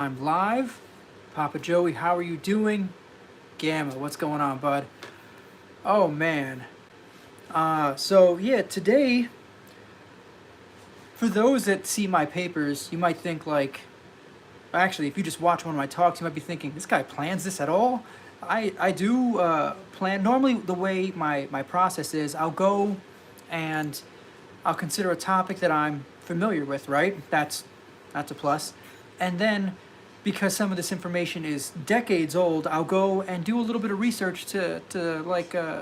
I'm live. Papa Joey, how are you doing? Gamma, what's going on, bud? Oh man. Today, for those that see my papers, you might think like, actually, if you just watch one of my talks, you might be thinking, this guy plans this at all? I do plan. Normally, the way my process is, I'll go and I'll consider a topic that I'm familiar with, right? That's a plus. And then, because some of this information is decades old, I'll go and do a little bit of research to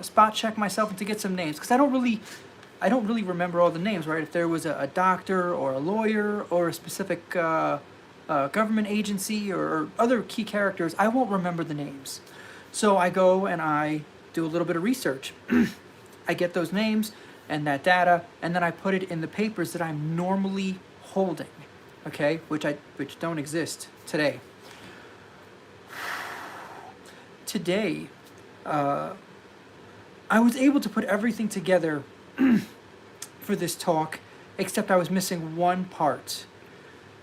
spot check myself and to get some names, because I don't really remember all the names, right? If there was a doctor or a lawyer or a specific government agency or other key characters, I won't remember the names. So I go and I do a little bit of research. I get those names and that data, and then I put it in the papers that I'm normally holding, okay, which don't exist today. Today, I was able to put everything together for this talk, except I was missing one part.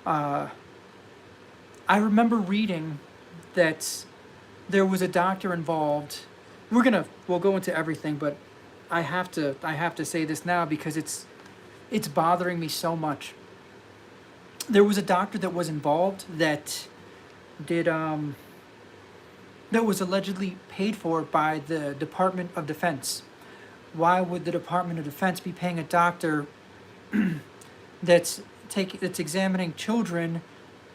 I remember reading that there was a doctor involved. We'll go into everything, but I have to say this now because it's bothering me so much. There was a doctor that was involved that was allegedly paid for by the Department of Defense. Why would the Department of Defense be paying a doctor that's examining children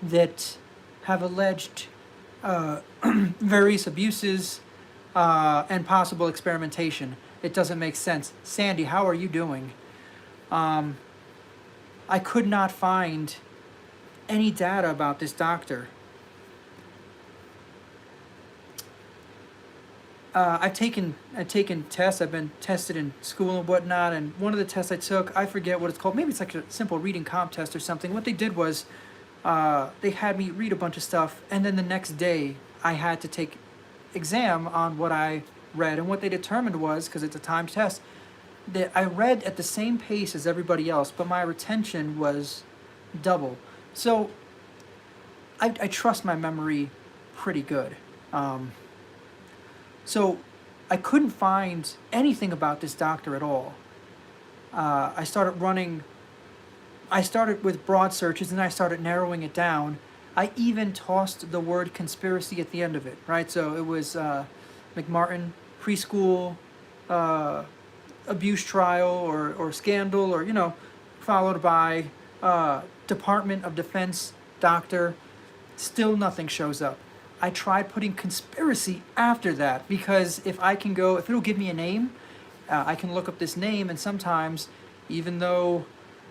that have alleged various abuses and possible experimentation? It doesn't make sense. Sandy, how are you doing? I could not find any data about this doctor. I've taken tests. I've been tested in school and whatnot. And one of the tests I took, I forget what it's called. Maybe it's like a simple reading comp test or something. What they did was they had me read a bunch of stuff, and then the next day I had to take exam on what I read. And what they determined was, because it's a timed test, that I read at the same pace as everybody else, but my retention was double. So I trust my memory pretty good. So I couldn't find anything about this doctor at all. I started with broad searches, and I started narrowing it down. I even tossed the word conspiracy at the end of it, right? So it was McMartin Preschool abuse trial or scandal, or, followed by Department of Defense doctor. Still nothing shows up. I tried putting conspiracy after that, because if it'll give me a name, I can look up this name, and sometimes, even though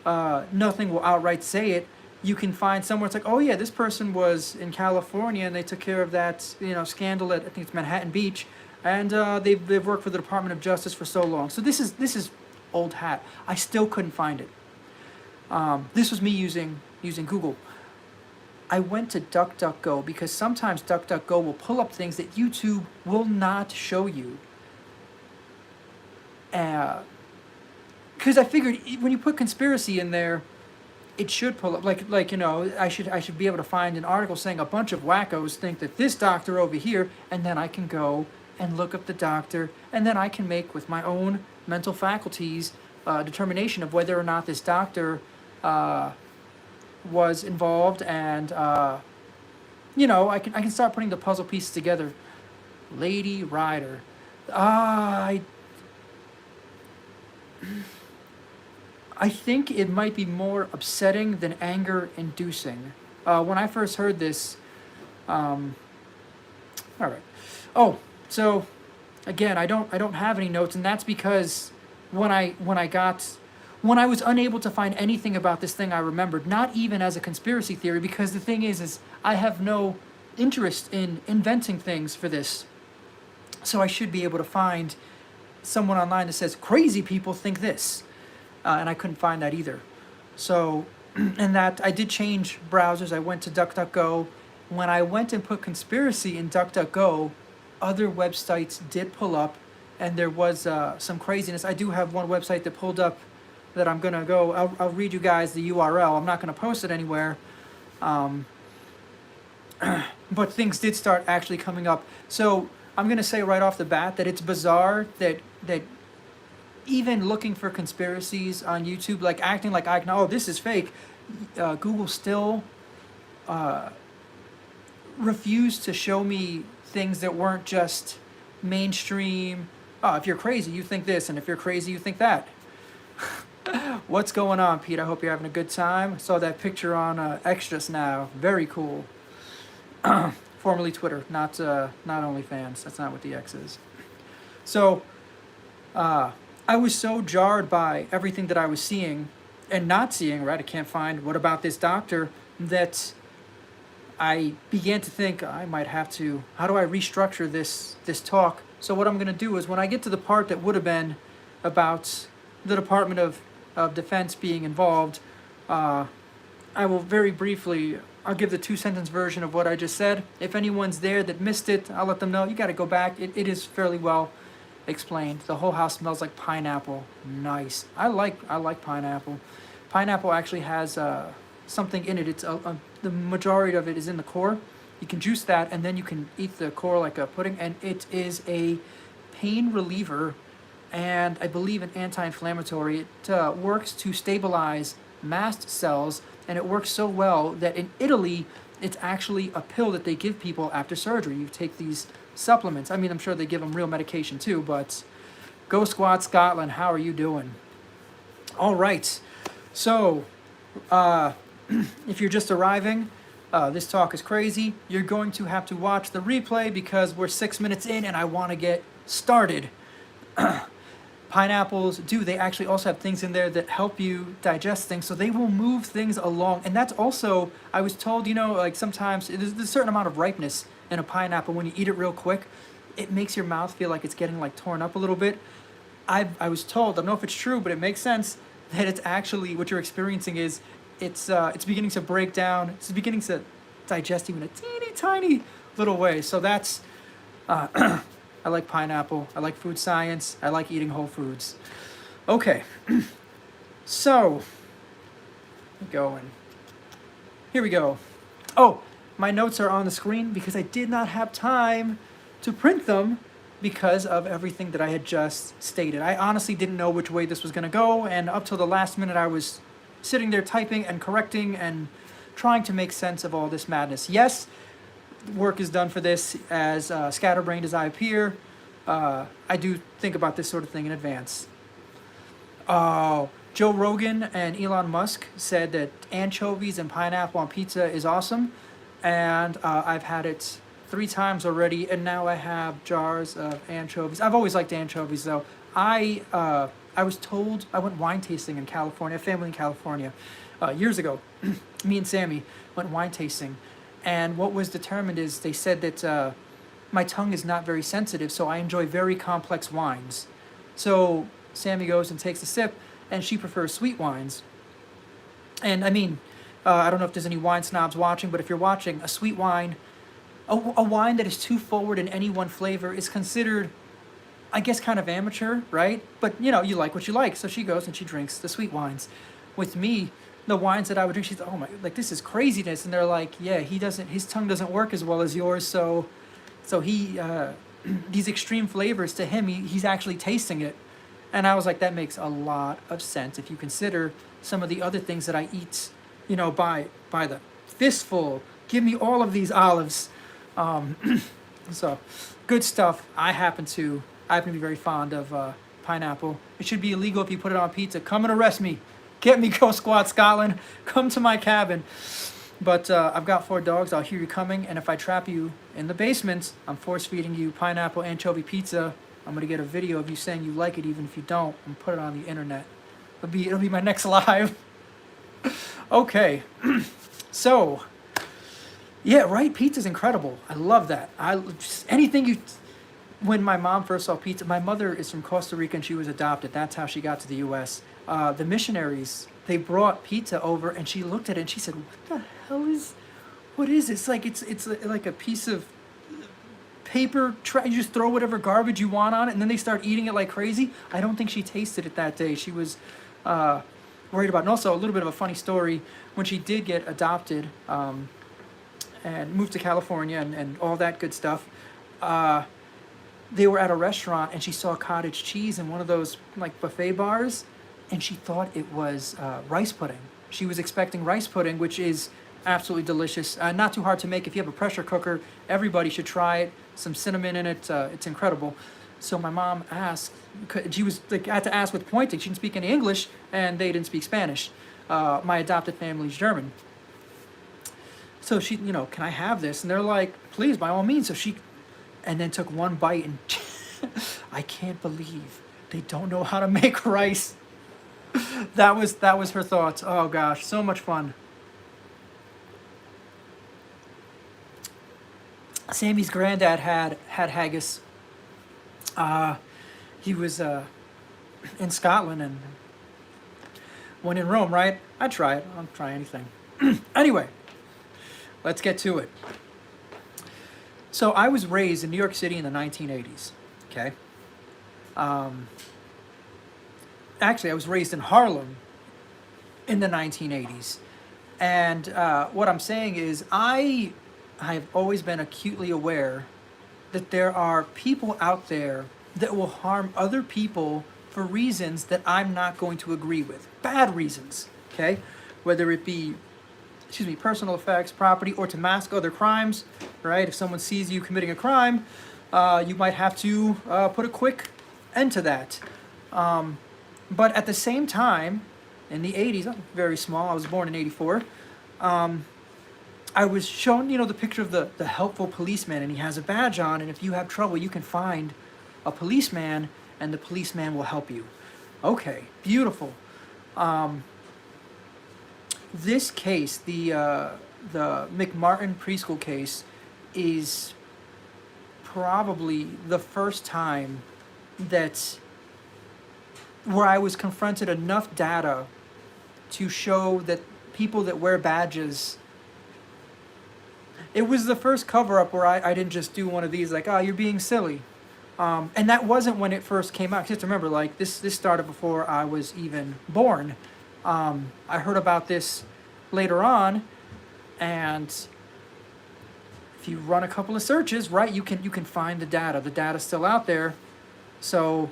nothing will outright say it, you can find somewhere it's like, oh yeah, this person was in California and they took care of that scandal at, I think it's Manhattan Beach, and they've worked for the Department of Justice for so long. So this is old hat. I still couldn't find it. This was me using Google. I went to DuckDuckGo, because sometimes DuckDuckGo will pull up things that YouTube will not show you. Because I figured when you put conspiracy in there, it should pull up. I should be able to find an article saying a bunch of wackos think that this doctor over here, and then I can go and look up the doctor, and then I can make, with my own mental faculties, determination of whether or not this doctor was involved, and I can start putting the puzzle pieces together. Lady Rider. I think it might be more upsetting than anger inducing. When I first heard this, all right. Oh, so again, I don't have any notes, and that's because when I was unable to find anything about this thing I remembered, not even as a conspiracy theory, because the thing is I have no interest in inventing things for this. So I should be able to find someone online that says, crazy people think this. And I couldn't find that either. So, and that, I did change browsers. I went to DuckDuckGo. When I went and put conspiracy in DuckDuckGo, other websites did pull up, and there was some craziness. I do have one website that pulled up that I'm going to go, I'll read you guys the URL. I'm not going to post it anywhere. but things did start actually coming up. So I'm going to say right off the bat that it's bizarre that even looking for conspiracies on YouTube, like acting like I know, oh, this is fake, Google still refused to show me things that weren't just mainstream. Oh, if you're crazy, you think this, and if you're crazy, you think that. What's going on, Pete? I hope you're having a good time. I saw that picture on Extras now. Very cool. Formerly Twitter, not OnlyFans. That's not what the X is. So, I was so jarred by everything that I was seeing and not seeing, right? I can't find what about this doctor, that I began to think I might have to, how do I restructure this talk? So what I'm going to do is when I get to the part that would have been about the Department of Defense being involved, I will very briefly, I'll give the 2-sentence version of what I just said. If anyone's there that missed it, I'll let them know. You got to go back. It is fairly well explained. The whole house smells like pineapple. Nice. I like pineapple. Pineapple actually has something in it. It's the majority of it is in the core. You can juice that, and then you can eat the core like a pudding, and it is a pain reliever, and I believe an anti-inflammatory. It works to stabilize mast cells, and it works so well that in Italy, it's actually a pill that they give people after surgery. You take these supplements. I mean, I'm sure they give them real medication too, but go Squad Scotland, how are you doing? All right, so if you're just arriving, this talk is crazy. You're going to have to watch the replay because we're 6 minutes in and I want to get started. Pineapples they actually also have things in there that help you digest things, so they will move things along. And that's also, I was told, like sometimes there's a certain amount of ripeness in a pineapple. When you eat it real quick, it makes your mouth feel like it's getting like torn up a little bit. I was told, I don't know if it's true, but it makes sense that it's actually what you're experiencing is it's beginning to break down. It's beginning to digest even a teeny tiny little way. So that's I like pineapple. I like food science. I like eating whole foods. Okay, so going. Here we go. Oh, my notes are on the screen because I did not have time to print them because of everything that I had just stated. I honestly didn't know which way this was going to go, and up till the last minute I was sitting there typing and correcting and trying to make sense of all this madness. Yes, work is done for this, as scatterbrained as I appear. I do think about this sort of thing in advance. Oh, Joe Rogan and Elon Musk said that anchovies and pineapple on pizza is awesome, and I've had it 3 times already, and now I have jars of anchovies. I've always liked anchovies, though. I was told, I went wine tasting in California, a family in California, years ago. Me and Sammy went wine tasting, and what was determined is they said that my tongue is not very sensitive, so I enjoy very complex wines. So Sammy goes and takes a sip, and she prefers sweet wines. And I mean, I don't know if there's any wine snobs watching, but if you're watching, a sweet wine, a wine that is too forward in any one flavor is considered, I guess, kind of amateur, right? But, you like what you like. So she goes and she drinks the sweet wines. With me, the wines that I would drink, she's like, oh my, like, this is craziness. And they're like, yeah, his tongue doesn't work as well as yours. So he, these extreme flavors to him, he's actually tasting it. And I was like, that makes a lot of sense if you consider some of the other things that I eat, by the fistful. Give me all of these olives. So good stuff. I happen to be very fond of pineapple. It should be illegal if you put it on pizza. Come and arrest me. Get me, Go Squad Scotland. Come to my cabin. But I've got 4 dogs. I'll hear you coming. And if I trap you in the basement, I'm force feeding you pineapple anchovy pizza. I'm going to get a video of you saying you like it even if you don't, and put it on the internet. It'll be my next live. Okay. So, yeah, right? Pizza's incredible. I love that. When my mom first saw pizza, my mother is from Costa Rica and she was adopted. That's how she got to the U.S. The missionaries, they brought pizza over and she looked at it and she said, what is this? It's like a piece of paper, you just throw whatever garbage you want on it, and then they start eating it like crazy. I don't think she tasted it that day. She was worried about it. And also, a little bit of a funny story, when she did get adopted, and moved to California and all that good stuff. Uh, they were at a restaurant and she saw cottage cheese in one of those like buffet bars, and she thought it was rice pudding. She was expecting rice pudding, which is absolutely delicious. Not too hard to make. If you have a pressure cooker, everybody should try it. Some cinnamon in it. It's incredible. So my mom asked, she was like, I had to ask with pointing. She didn't speak any English, and they didn't speak Spanish. My adopted family's German. So she, can I have this? And they're like, please, by all means. So she, and then took one bite, and I can't believe they don't know how to make rice. That was her thoughts. Oh gosh, so much fun. Sammy's granddad had haggis. He was in Scotland, and when in Rome, right? I'd try it. I'll try anything. Anyway, let's get to it. So I was raised in New York City in the 1980s. Okay. Actually, I was raised in Harlem in the 1980s. And what I'm saying is I have always been acutely aware that there are people out there that will harm other people for reasons that I'm not going to agree with. Bad reasons, okay? Whether it be, personal effects, property, or to mask other crimes, right? If someone sees you committing a crime, you might have to put a quick end to that. But at the same time, in the 80s, I'm very small, I was born in 84, I was shown, the picture of the helpful policeman, and he has a badge on, and if you have trouble, you can find a policeman, and the policeman will help you. Okay, beautiful. This case, the McMartin Preschool case, is probably the first time where I was confronted enough data to show that people that wear badges, it was the first cover-up where I didn't just do one of these like, you're being silly. And that wasn't when it first came out. Just remember, like, this started before I was even born. I heard about this later on, and if you run a couple of searches, right, you can find the data. The data's still out there. So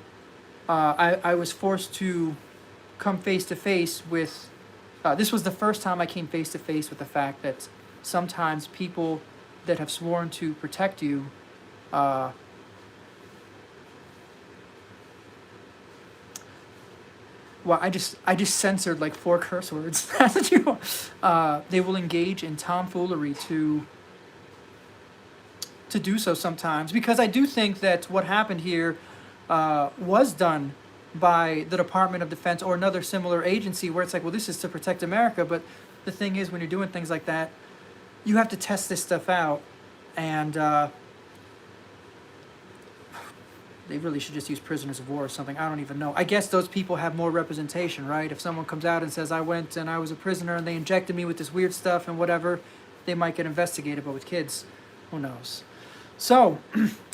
I was forced to come face-to-face with, this was the first time I came face-to-face with the fact that sometimes people that have sworn to protect you, well, I just censored like 4 curse words. They will engage in tomfoolery to do so sometimes, because I do think that what happened here was done by the Department of Defense or another similar agency, where it's like, well, this is to protect America. But the thing is, when you're doing things like that, you have to test this stuff out, and they really should just use prisoners of war or something. I don't even know. I guess those people have more representation, right? If someone comes out and says, I went and I was a prisoner and they injected me with this weird stuff and whatever, they might get investigated. But with kids, who knows? So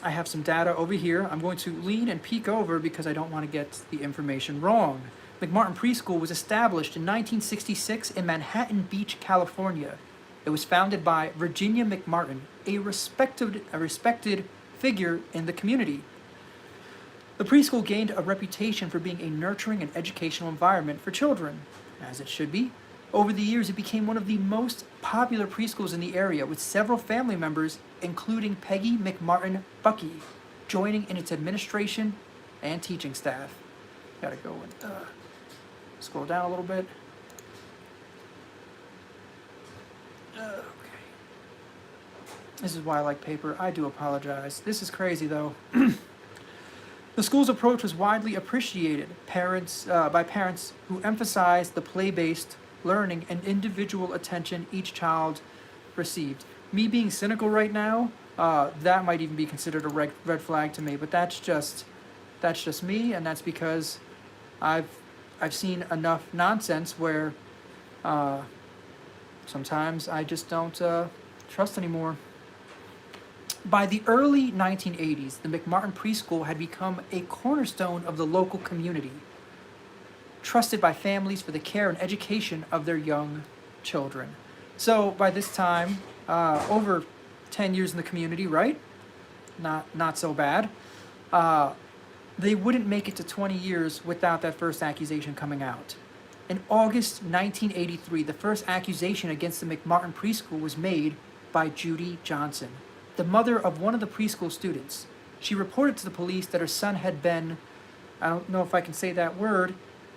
I have some data over here. I'm going to lean and peek over because I don't want to get the information wrong. McMartin Preschool was established in 1966 in Manhattan Beach, California. It was founded by Virginia McMartin, a respected figure in the community. The preschool gained a reputation for being a nurturing and educational environment for children, as it should be. Over the years, it became one of the most popular preschools in the area, with several family members, including Peggy McMartin Bucky, joining in its administration and teaching staff. Gotta go and scroll down a little bit. Okay. This is why I like paper. I do apologize. This is crazy, though. The school's approach was widely appreciated by parents who emphasized the play-based learning and individual attention each child received. Me being cynical right now, that might even be considered a red flag to me, but that's just me, and that's because I've seen enough nonsense where sometimes I just don't trust anymore. By the early 1980s, the McMartin Preschool had become a cornerstone of the local community, trusted by families for the care and education of their young children. So by this time, over 10 years in the community, right? Not so bad. They wouldn't make it to 20 years without that first accusation coming out. In August 1983, the first accusation against the McMartin Preschool was made by Judy Johnson, the mother of one of the preschool students. She reported to the police that her son had been, I don't know if I can say that word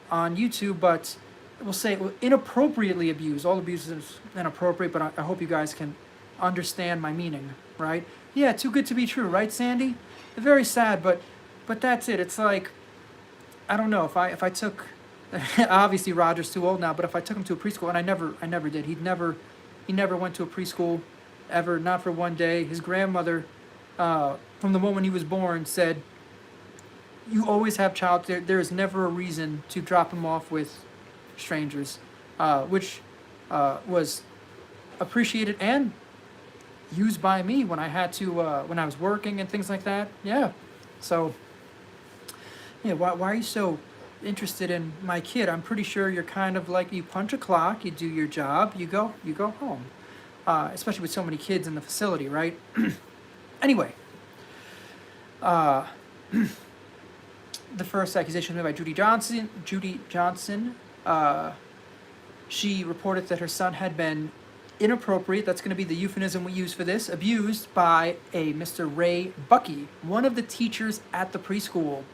on YouTube, but we'll say inappropriately abused. All abuse is inappropriate, but I hope you guys can understand my meaning, right? Yeah, too good to be true, right, Sandy? Very sad, but that's it. It's like, I don't know, if I took, obviously Roger's too old now, but if I took him to a preschool, and I never did. He never went to a preschool ever, not for one day. His grandmother, from the moment he was born, said, you always have child, there is never a reason to drop him off with strangers, which was appreciated and used by me when I had to, when I was working and things like that. Yeah. So, yeah, why are you so interested in my kid? I'm pretty sure you're kind of like, you punch a clock, you do your job, you go home. Especially with so many kids in the facility, right? Anyway, the first accusation was made by Judy Johnson. She reported that her son had been inappropriate, that's going to be the euphemism we use for this, abused by a Mr. Ray Bucky, one of the teachers at the preschool.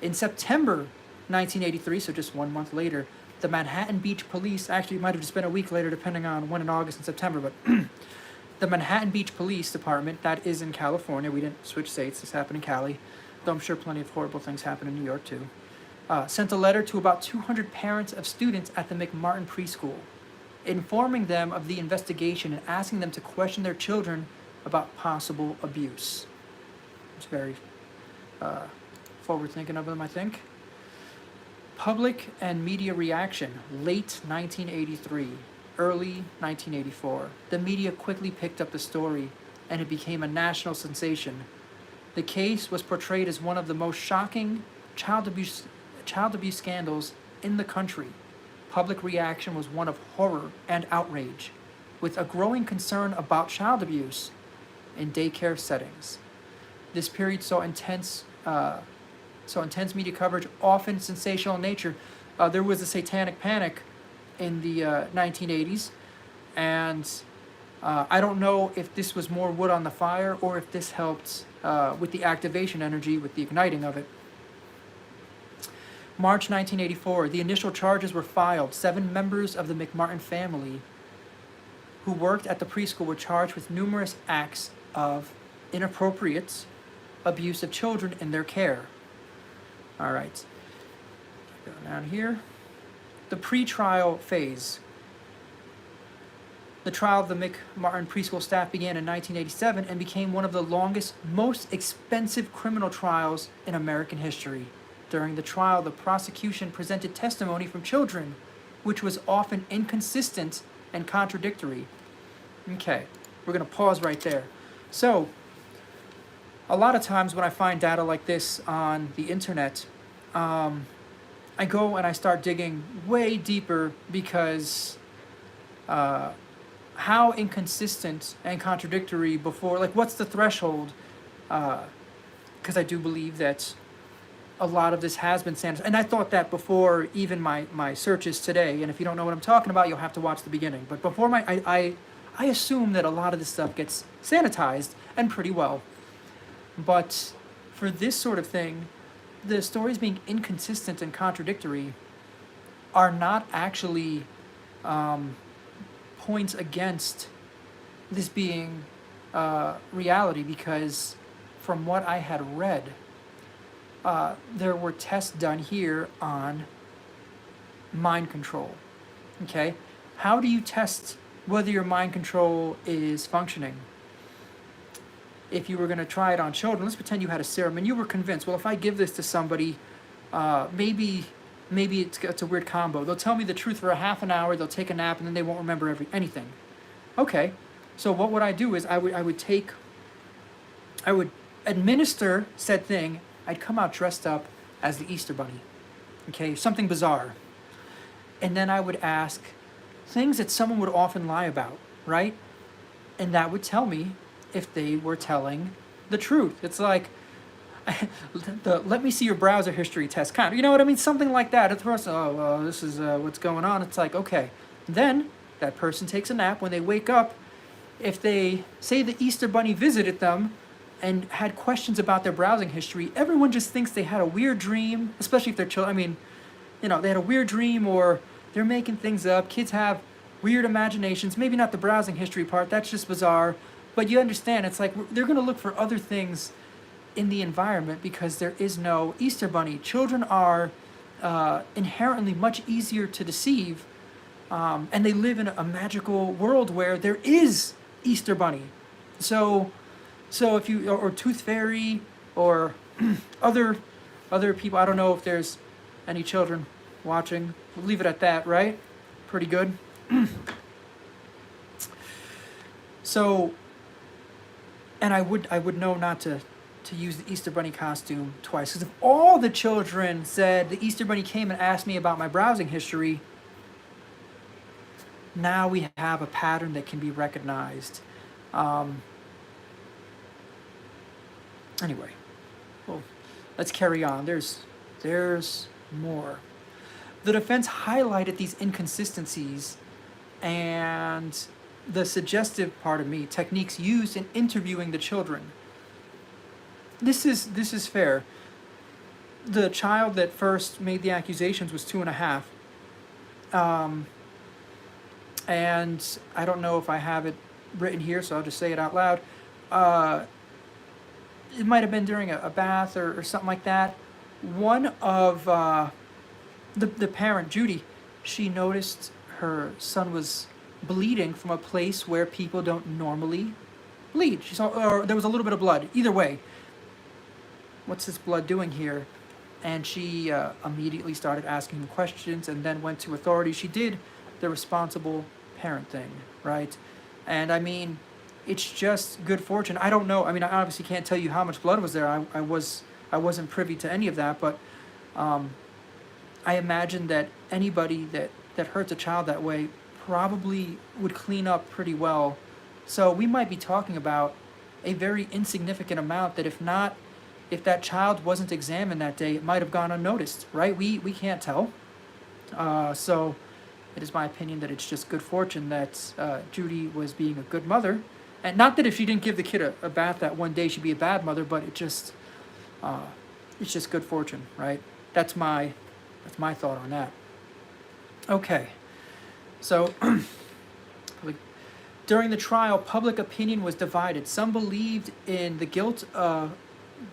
In September 1983, so just 1 month later, the Manhattan Beach Police, actually it might have just been a week later depending on when in August and September, but the Manhattan Beach Police Department, that is in California, we didn't switch states, this happened in Cali, though I'm sure plenty of horrible things happen in New York too, sent a letter to about 200 parents of students at the McMartin Preschool, informing them of the investigation and asking them to question their children about possible abuse. It's very forward-thinking of them, I think. Public and media reaction, late 1983, early 1984. The media quickly picked up the story, and it became a national sensation. The case was portrayed as one of the most shocking child abuse scandals in the country. Public reaction was one of horror and outrage, with a growing concern about child abuse in daycare settings. This period saw intense media coverage, often sensational in nature. There was a satanic panic in the 1980s, and I don't know if this was more wood on the fire or if this helped with the activation energy, with the igniting of it. March 1984, the initial charges were filed. 7 members of the McMartin family who worked at the preschool were charged with numerous acts of inappropriate abuse of children in their care. All right, go down here. The pre-trial phase. The trial of the McMartin Preschool staff began in 1987 and became one of the longest, most expensive criminal trials in American history. During the trial, the prosecution presented testimony from children, which was often inconsistent and contradictory. Okay, we're going to pause right there. So, a lot of times when I find data like this on the internet, I go and I start digging way deeper because how inconsistent and contradictory before, like what's the threshold? Because I do believe that a lot of this has been sanitized. And I thought that before even my searches today. And if you don't know what I'm talking about, you'll have to watch the beginning. But before I assume that a lot of this stuff gets sanitized, and pretty well. But for this sort of thing, the stories being inconsistent and contradictory are not actually points against this being reality, because from what I had read, there were tests done here on mind control. Okay? How do you test whether your mind control is functioning? If you were going to try it on children, let's pretend you had a serum and you were convinced, well, if I give this to somebody, maybe it's a weird combo. They'll tell me the truth for a half an hour, they'll take a nap, and then they won't remember anything. Okay, so what would I do is I would administer said thing. I'd come out dressed up as the Easter Bunny, okay, something bizarre. And then I would ask things that someone would often lie about, right? and that would tell me if they were telling the truth. It's like, let me see your browser history test, kind of, you know what I mean? Something like that. At first, oh, well, this is what's going on. It's like, okay. Then that person takes a nap. When they wake up, if they say the Easter Bunny visited them and had questions about their browsing history, everyone just thinks they had a weird dream, especially if they're children. I mean, you know, they had a weird dream, or they're making things up. Kids have weird imaginations. Maybe not the browsing history part. That's just bizarre. But you understand, it's like they're going to look for other things in the environment because there is no Easter Bunny. Children are inherently much easier to deceive, and they live in a magical world where there is Easter Bunny. So if you, or Tooth Fairy, or other people, I don't know if there's any children watching. We'll leave it at that, right? Pretty good. So, and I would know not to use the Easter Bunny costume twice. Because if all the children said the Easter Bunny came and asked me about my browsing history, now we have a pattern that can be recognized. Anyway, well, let's carry on. There's more. The defense highlighted these inconsistencies and the suggestive part of me, techniques used in interviewing the children. This is fair. The child that first made the accusations was 2.5. And I don't know if I have it written here, so I'll just say it out loud. It might have been during a bath or something like that. One of the parent, Judy, she noticed her son was bleeding from a place where people don't normally bleed. She saw, or there was a little bit of blood. Either way, what's this blood doing here? And she immediately started asking him questions and then went to authorities. She did the responsible parent thing, right? And I mean, it's just good fortune. I don't know. I mean, I obviously can't tell you how much blood was there. I wasn't privy to any of that, but I imagine that anybody that hurts a child that way probably would clean up pretty well. So we might be talking about a very insignificant amount that if that child wasn't examined that day, it might have gone unnoticed, right? We can't tell. So it is my opinion that it's just good fortune that Judy was being a good mother. And not that if she didn't give the kid a bath that one day, she'd be a bad mother, but it's just good fortune, right? That's my thought on that. Okay, so during the trial, public opinion was divided. Some believed in the guilt of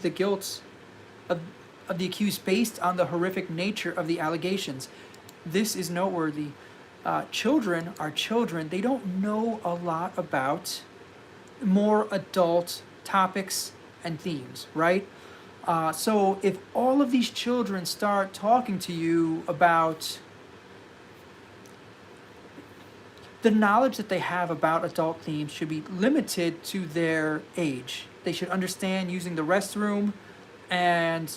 the accused based on the horrific nature of the allegations. This is noteworthy. Children are children. They don't know a lot about more adult topics and themes, right? So if all of these children start talking to you about the knowledge that they have about adult themes should be limited to their age. They should understand using the restroom. And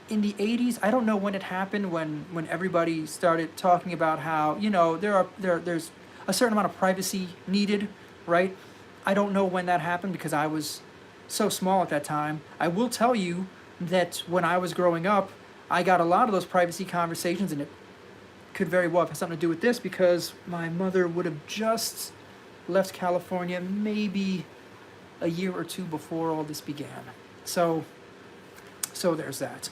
in the 80s, I don't know when it happened, when everybody started talking about how, you know, there's a certain amount of privacy needed, right? I don't know when that happened because I was so small at that time. I will tell you that when I was growing up, I got a lot of those privacy conversations, and it could very well have something to do with this because my mother would have just left California maybe a year or two before all this began. So there's that.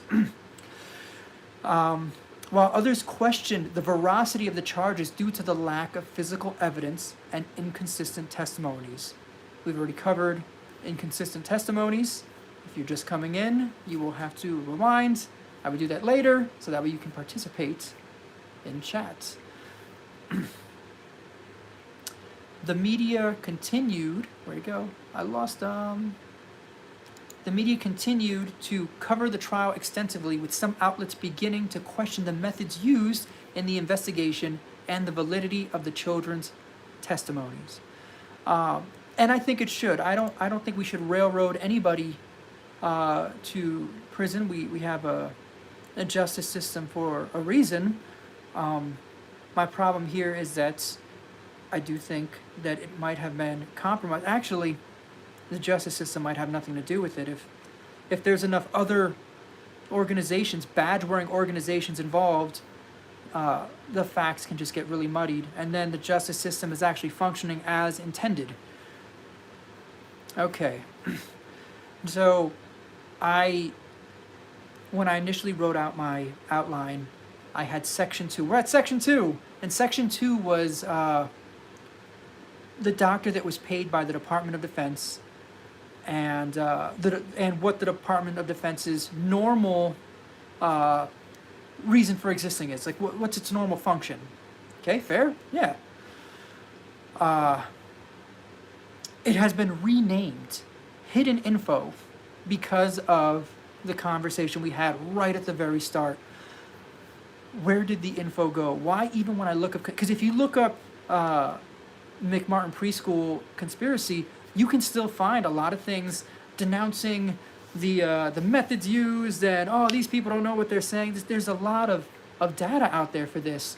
While others questioned the veracity of the charges due to the lack of physical evidence and inconsistent testimonies. We've already covered inconsistent testimonies. If you're just coming in, you will have to rewind. I would do that later, so that way you can participate in chat. The media continued, where'd it go? I lost, the media continued to cover the trial extensively, with some outlets beginning to question the methods used in the investigation and the validity of the children's testimonies. And I think it should. I don't think we should railroad anybody to prison. We have a justice system for a reason. My problem here is that I do think that it might have been compromised. Actually, the justice system might have nothing to do with it. If there's enough other organizations, badge-wearing organizations involved, the facts can just get really muddied, and then the justice system is actually functioning as intended. Okay, so when I initially wrote out my outline, I had section 2. We're at section 2, and section 2 was the doctor that was paid by the Department of Defense, and what the Department of Defense's normal reason for existing is. Like, what's its normal function? Okay, fair? Yeah. It has been renamed Hidden Info because of the conversation we had right at the very start. Where did the info go? Why, even when I look up, because if you look up McMartin Preschool conspiracy, you can still find a lot of things denouncing the methods used, and these people don't know what they're saying. There's a lot of data out there for this.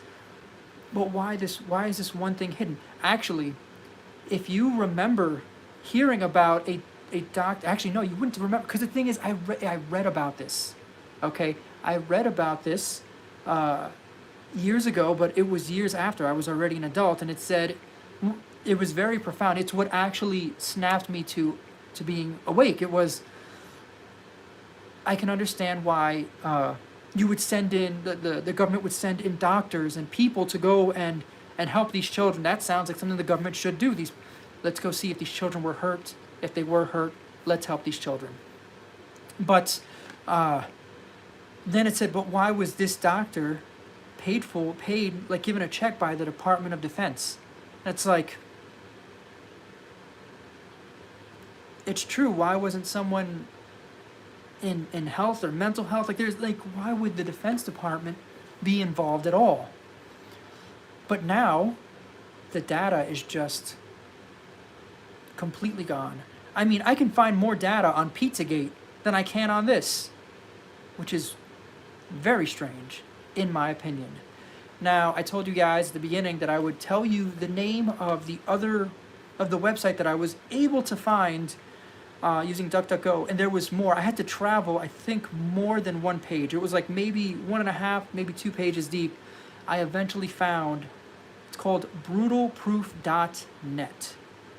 But why is this one thing hidden? Actually, if you remember hearing about a doctor, actually no, you wouldn't remember, because the thing is, I read about this. Okay, I read about this years ago, but it was years after I was already an adult, and it said, it was very profound. It's what actually snapped me to being awake. It was, I can understand why you would send in, the government would send in doctors and people to go and help these children. That sounds like something the government should do. Let's go see if these children were hurt. If they were hurt, let's help these children. But then it said, but why was this doctor paid, like given a check by the Department of Defense? It's like, it's true. Why wasn't someone in health or mental health? Like, why would the Defense Department be involved at all? But now, the data is just completely gone. I mean, I can find more data on Pizzagate than I can on this, which is very strange, in my opinion. Now, I told you guys at the beginning that I would tell you the name of the website that I was able to find using DuckDuckGo, and there was more. I had to travel, I think, more than one page. It was like maybe 1.5, maybe 2 pages deep. I eventually found, it's called brutalproof.net,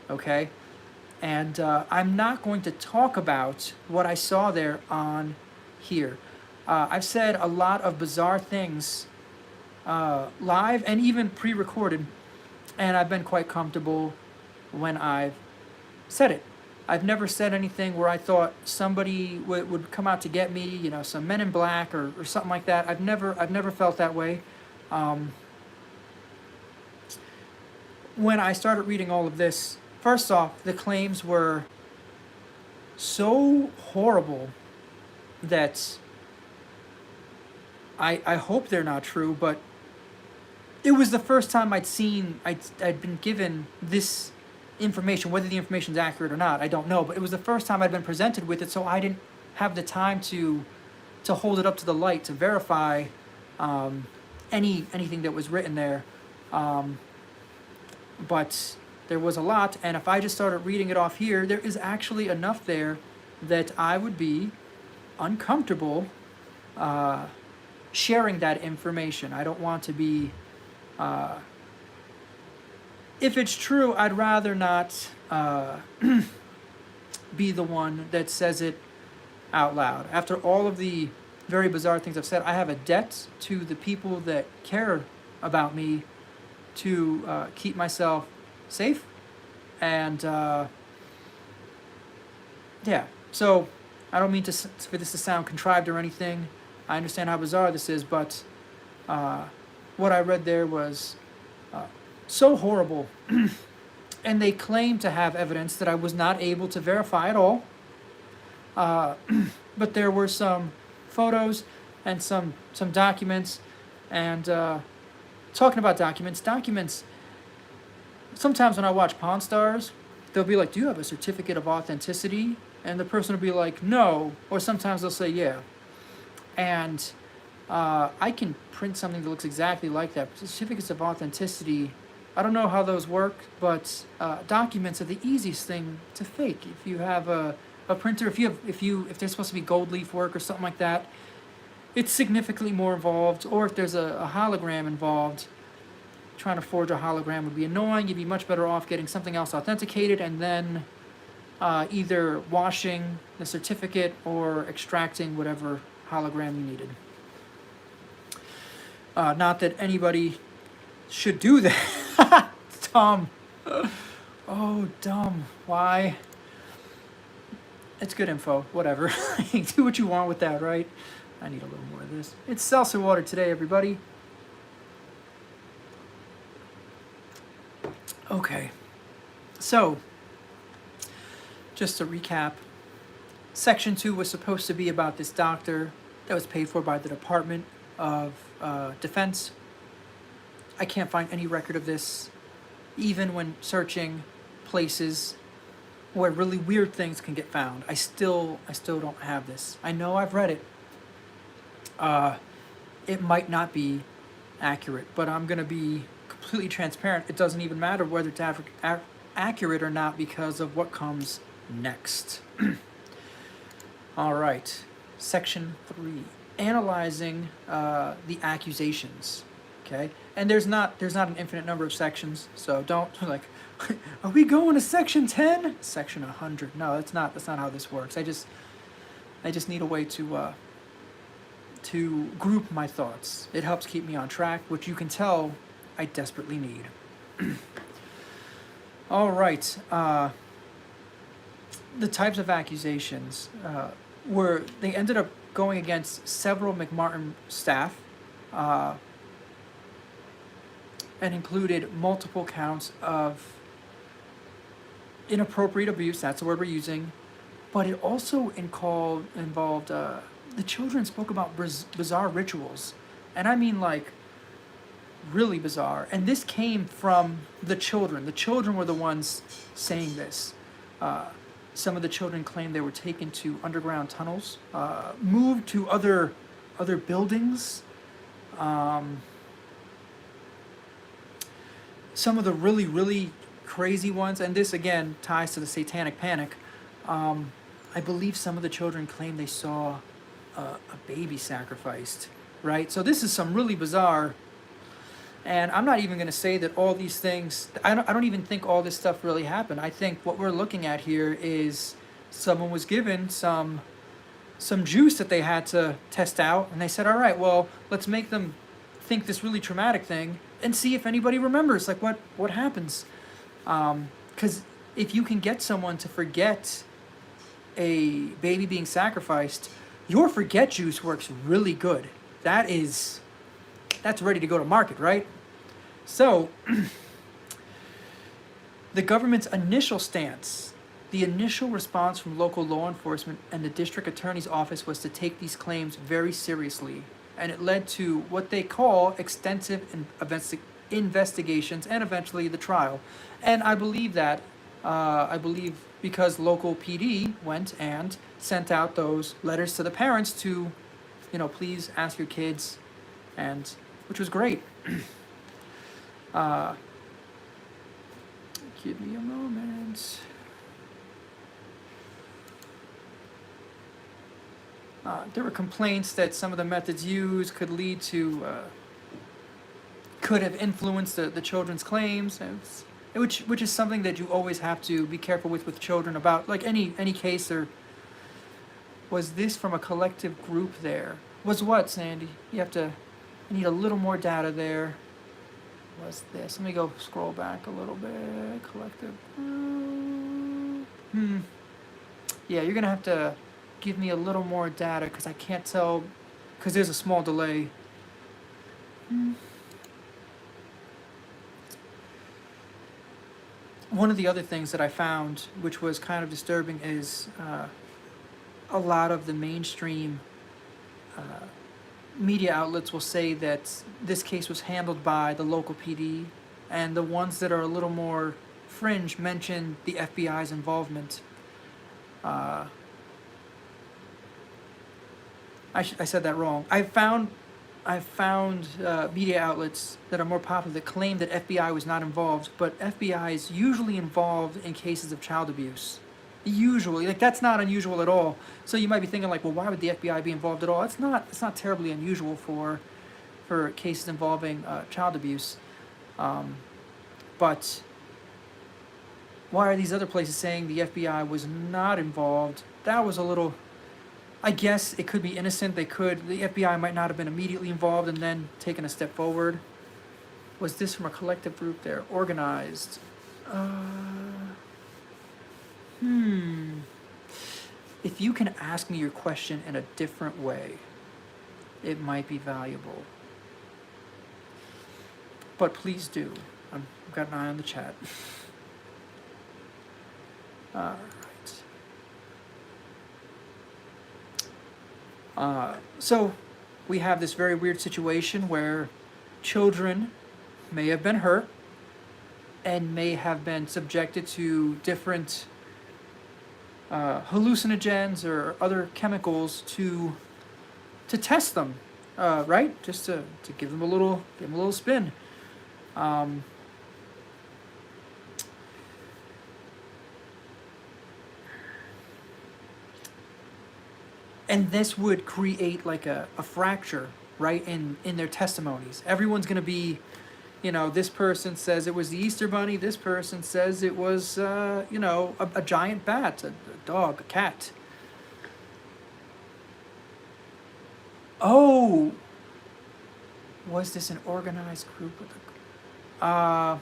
okay? And I'm not going to talk about what I saw there on here. I've said a lot of bizarre things live and even pre-recorded, and I've been quite comfortable when I've said it. I've never said anything where I thought somebody would come out to get me, some men in black or something like that. I've never felt that way. When I started reading all of this, first off, the claims were so horrible that I hope they're not true, but it was the first time I'd been given this information. Whether the information's accurate or not, I don't know, but it was the first time I'd been presented with it, so I didn't have the time to hold it up to the light to verify anything that was written there. But there was a lot, and if I just started reading it off here, there is actually enough there that I would be uncomfortable sharing that information. I don't want to be... if it's true, I'd rather not be the one that says it out loud. After all of the very bizarre things I've said, I have a debt to the people that care about me to keep myself safe. And yeah, so I don't mean for this to sound contrived or anything. I understand how bizarre this is, but what I read there was so horrible. And they claim to have evidence that I was not able to verify at all. But there were some photos and some documents. And talking about documents, sometimes when I watch Pawn Stars, they'll be like, do you have a certificate of authenticity? And the person will be like, no. Or sometimes they'll say, yeah. And I can print something that looks exactly like that. Certificates of authenticity I don't know how those work, but documents are the easiest thing to fake. If you have a printer, if there's supposed to be gold leaf work or something like that, it's significantly more involved. Or if there's a hologram involved, trying to forge a hologram would be annoying. You'd be much better off getting something else authenticated and then either washing the certificate or extracting whatever hologram you needed. Not that anybody should do that. Dumb. Oh, dumb. Why? It's good info. Whatever. Do what you want with that, right? I need a little more of this. It's seltzer water today, everybody. Okay. So, just to recap, Section 2 was supposed to be about this doctor that was paid for by the Department of Defense. I can't find any record of this, even when searching places where really weird things can get found. I still don't have this. I know I've read it. It might not be accurate, but I'm going to be completely transparent. It doesn't even matter whether it's accurate or not because of what comes next. All right, Section 3, analyzing the accusations. Okay, and there's not an infinite number of sections, so don't like, are we going to Section 10? Section 100? No, that's not how this works. I just need a way to group my thoughts. It helps keep me on track, which you can tell I desperately need. All right. The types of accusations they ended up going against several McMartin staff and included multiple counts of inappropriate abuse. That's the word we're using. But it also involved the children spoke about bizarre rituals. And I mean like really bizarre. And this came from the children. The children were the ones saying this. Some of the children claimed they were taken to underground tunnels, moved to other buildings. Some of the really, really crazy ones, and this again ties to the satanic panic, I believe some of the children claimed they saw a baby sacrificed, right? So this is some really bizarre, and I'm not even going to say that all these things, I don't even think all this stuff really happened. I think what we're looking at here is someone was given some juice that they had to test out, and they said, all right, well, let's make them think this really traumatic thing and see if anybody remembers, like what happens. Because if you can get someone to forget a baby being sacrificed, your forget juice works really good. That's ready to go to market, right? So, the government's initial stance, the initial response from local law enforcement and the district attorney's office was to take these claims very seriously. And it led to what they call extensive investigations and eventually the trial. And I believe that. I believe because local PD went and sent out those letters to the parents to, please ask your kids, and which was great. Give me a moment. There were complaints that some of the methods used could lead to, could have influenced the children's claims, which is something that you always have to be careful with children about. Like any case, or was this from a collective group there? Was what, Sandy? I need a little more data there. Was this? Let me go scroll back a little bit. Collective group. Yeah, you're going to have to give me a little more data because I can't tell, because there's a small delay. One of the other things that I found, which was kind of disturbing, is a lot of the mainstream media outlets will say that this case was handled by the local PD, and the ones that are a little more fringe mention the FBI's involvement. I said that wrong. I found I've found media outlets that are more popular that claim that FBI was not involved, but FBI is usually involved in cases of child abuse. Usually, like that's not unusual at all. So you might be thinking like, well, why would the FBI be involved at all? It's not. It's not terribly unusual for cases involving child abuse. But why are these other places saying the FBI was not involved? That was a little. I guess it could be innocent. The FBI might not have been immediately involved and then taken a step forward. Was this from a collective group? They're organized. If you can ask me your question in a different way, it might be valuable. But please do. I've got an eye on the chat. Alright. So we have this very weird situation where children may have been hurt and may have been subjected to different hallucinogens or other chemicals to test them, right? Just to give them a little spin. And this would create like a fracture, right, in their testimonies. Everyone's going to be, this person says it was the Easter Bunny, this person says it was, a giant bat, a dog, a cat. Oh! Was this an organized group? I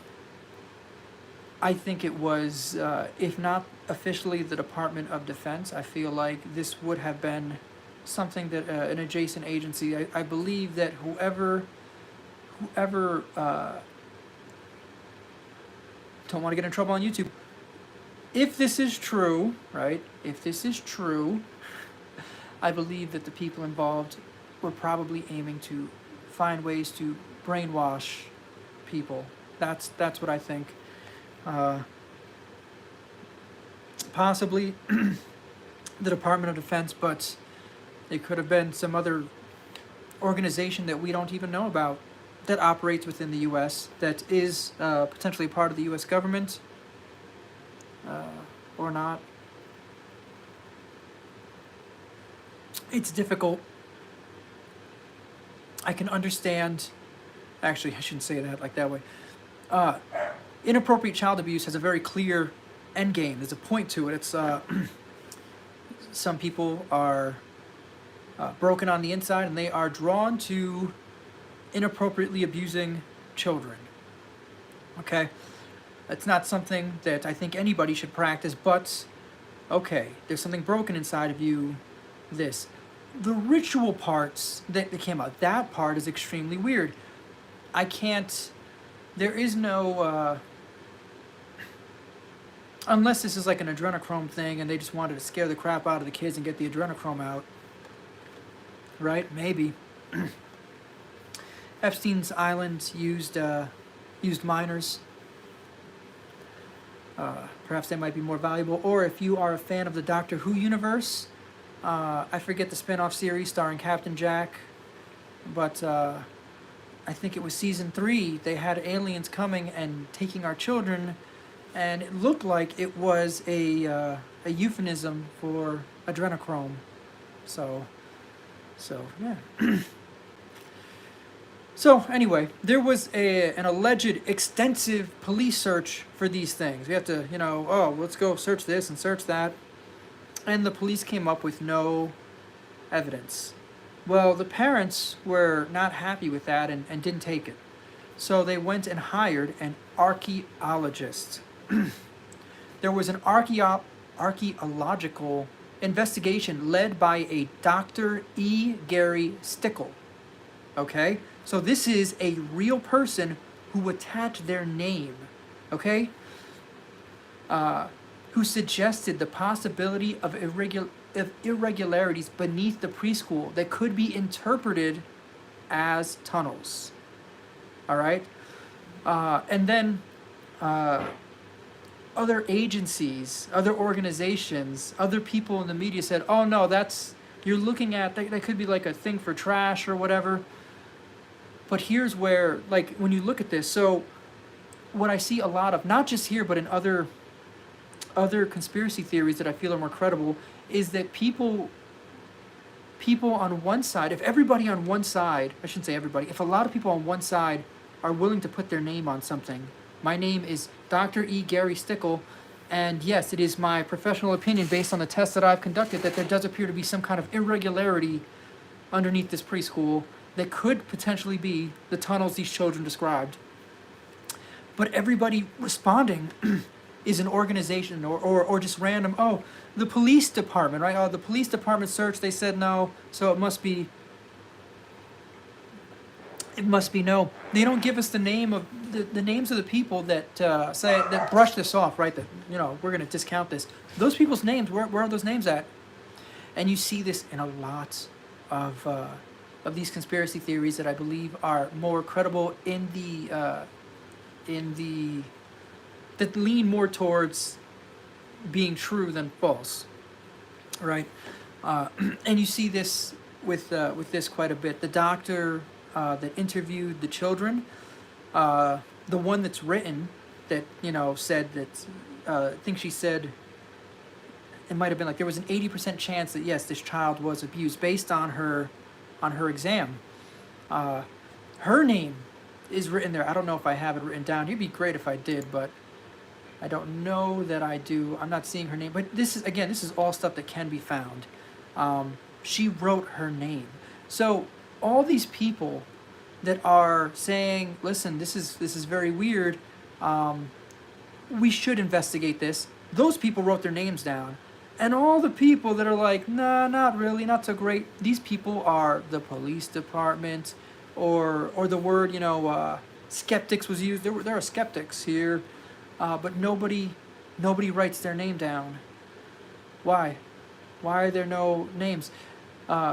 think it was, if not officially the Department of Defense, I feel like this would have been something that an adjacent agency, I believe that whoever don't want to get in trouble on YouTube. If this is true, right, if this is true, I believe that the people involved were probably aiming to find ways to brainwash people. That's what I think. Possibly the Department of Defense, but it could have been some other organization that we don't even know about that operates within the U.S. that is potentially part of the U.S. government or not. It's difficult. I can understand. Actually, I shouldn't say that like that way. Inappropriate child abuse has a very clear end game. There's a point to it. It's some people are broken on the inside and they are drawn to inappropriately abusing children. Okay? It's not something that I think anybody should practice, but okay, there's something broken inside of you. The ritual parts that came out, that part is extremely weird. There is no, unless this is like an adrenochrome thing and they just wanted to scare the crap out of the kids and get the adrenochrome out. Right? Maybe. Epstein's Island used minors. Perhaps they might be more valuable. Or if you are a fan of the Doctor Who universe, I forget the spin-off series starring Captain Jack, but I think it was season 3, they had aliens coming and taking our children, and it looked like it was a euphemism for adrenochrome. So yeah. So anyway, there was an alleged extensive police search for these things. We have to, let's go search this and search that. And the police came up with no evidence. Well, the parents were not happy with that and didn't take it. So they went and hired an archaeologist. There was an archaeological investigation led by a Dr. E. Gary Stickle. Okay? So this is a real person who attached their name. Okay? Who suggested the possibility of irregularities beneath the preschool that could be interpreted as tunnels. All right? And then other agencies, other organizations, other people in the media said, oh no, you're looking at, that could be like a thing for trash or whatever. But here's where, like, when you look at this, so what I see a lot of, not just here, but in other conspiracy theories that I feel are more credible, is that people on one side, if everybody on one side, I shouldn't say everybody, if a lot of people on one side are willing to put their name on something, my name is Dr. E. Gary Stickle, and yes, it is my professional opinion based on the tests that I've conducted that there does appear to be some kind of irregularity underneath this preschool that could potentially be the tunnels these children described. But everybody responding is an organization or just random, oh, the police department, right? Oh, the police department searched, they said no, so it must be no. They don't give us the name of the names of the people that say that brush this off, right? That, you know, we're going to discount this. Those people's names, where are those names at? And you see this in a lot of these conspiracy theories that I believe are more credible that lean more towards being true than false, right? And you see this with this quite a bit. The doctor that interviewed the children, the one that's written that, you know, said that, I think she said it might have been like there was an 80% chance that yes, this child was abused based on her exam. Her name is written there. I don't know if I have it written down. It'd be great if I did, but I don't know that I do. I'm not seeing her name. But this is all stuff that can be found. She wrote her name. So all these people that are saying, listen, this is very weird, we should investigate this, those people wrote their names down. And all the people that are like, nah, not really, not so great, these people are the police department, or the word, you know, skeptics was used. There are skeptics here, but nobody writes their name down. Why? Why are there no names?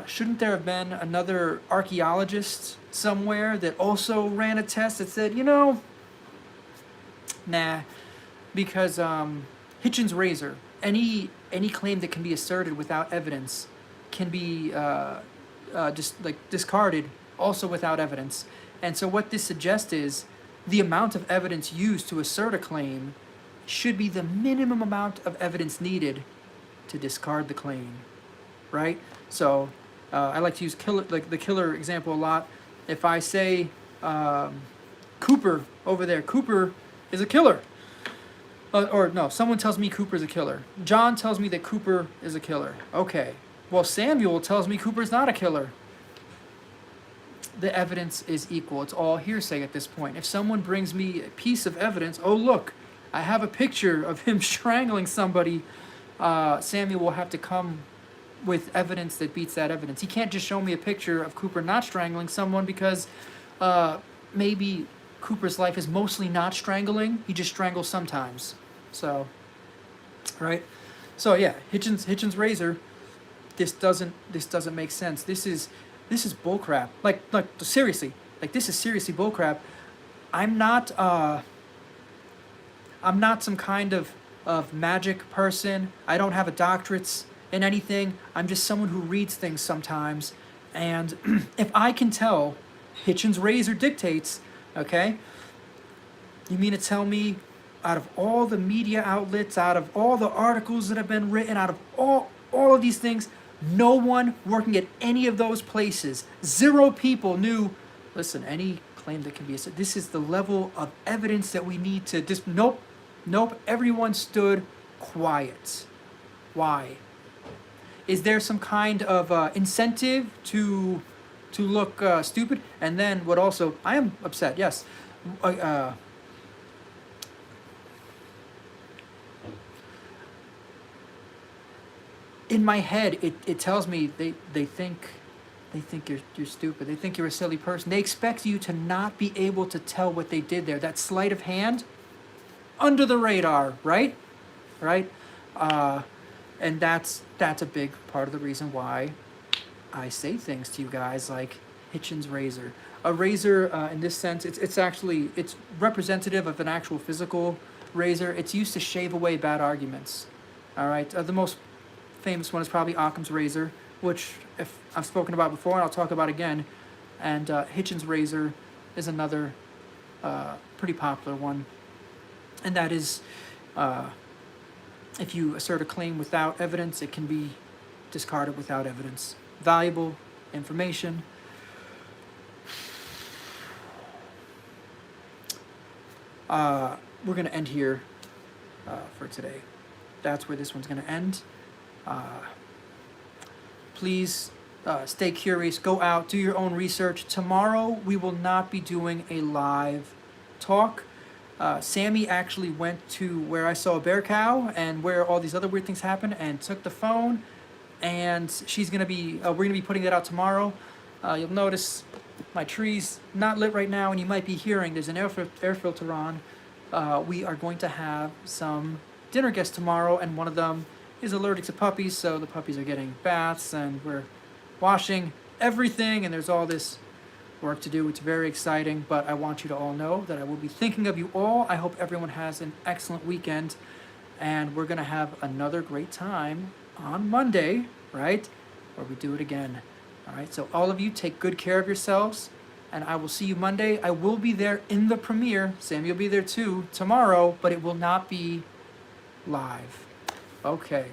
Shouldn't there have been another archaeologist somewhere that also ran a test that said, you know, nah, because Hitchens' razor, any claim that can be asserted without evidence can be just like discarded also without evidence. And so what this suggests is the amount of evidence used to assert a claim should be the minimum amount of evidence needed to discard the claim, right? So I like to use the killer example a lot. If I say Cooper over there, Cooper is a killer. Or no, someone tells me Cooper's a killer. John tells me that Cooper is a killer. Okay. Well, Samuel tells me Cooper's not a killer. The evidence is equal. It's all hearsay at this point. If someone brings me a piece of evidence, oh look, I have a picture of him strangling somebody, Samuel will have to come with evidence that beats that evidence. He can't just show me a picture of Cooper not strangling someone because maybe Cooper's life is mostly not strangling. He just strangles sometimes. So, right? So yeah, Hitchens' razor. This doesn't make sense. This is bullcrap. Like seriously. Like this is seriously bullcrap. I'm not some kind of magic person. I don't have a doctorates in anything. I'm just someone who reads things sometimes. And if I can tell Hitchens' razor dictates, okay, you mean to tell me out of all the media outlets, out of all the articles that have been written, out of all of these things, no one working at any of those places, 0 people knew, listen, any claim that can be asserted, this is the level of evidence that we need to just, nope, everyone stood quiet. Why? Is there some kind of incentive to look stupid? And then what also, I am upset, yes. In my head, it tells me they think you're stupid. They think you're a silly person. They expect you to not be able to tell what they did there. That sleight of hand, under the radar, right? And that's a big part of the reason why I say things to you guys like Hitchens' razor. A razor, in this sense, it's representative of an actual physical razor. It's used to shave away bad arguments. All right, the most famous one is probably Occam's razor, which if I've spoken about before and I'll talk about again, And Hitchens' razor is another pretty popular one. And that is, if you assert a claim without evidence, it can be discarded without evidence. Valuable information. We're going to end here for today. That's where this one's going to end. Please stay curious. Go out, do your own research. Tomorrow we will not be doing a live talk. Sammy actually went to where I saw a bear cow and where all these other weird things happen and took the phone. And she's going to be, we're going to be putting that out tomorrow. You'll notice my tree's not lit right now, and you might be hearing there's an air filter on. We are going to have some dinner guests tomorrow, and one of them is allergic to puppies, so the puppies are getting baths, and we're washing everything, and there's all this work to do. It's very exciting, but I want you to all know that I will be thinking of you all. I hope everyone has an excellent weekend, and we're going to have another great time on Monday, right, where we do it again. All right, so all of you take good care of yourselves, and I will see you Monday. I will be there in the premiere. Sammy will be there too tomorrow, but it will not be live. Okay.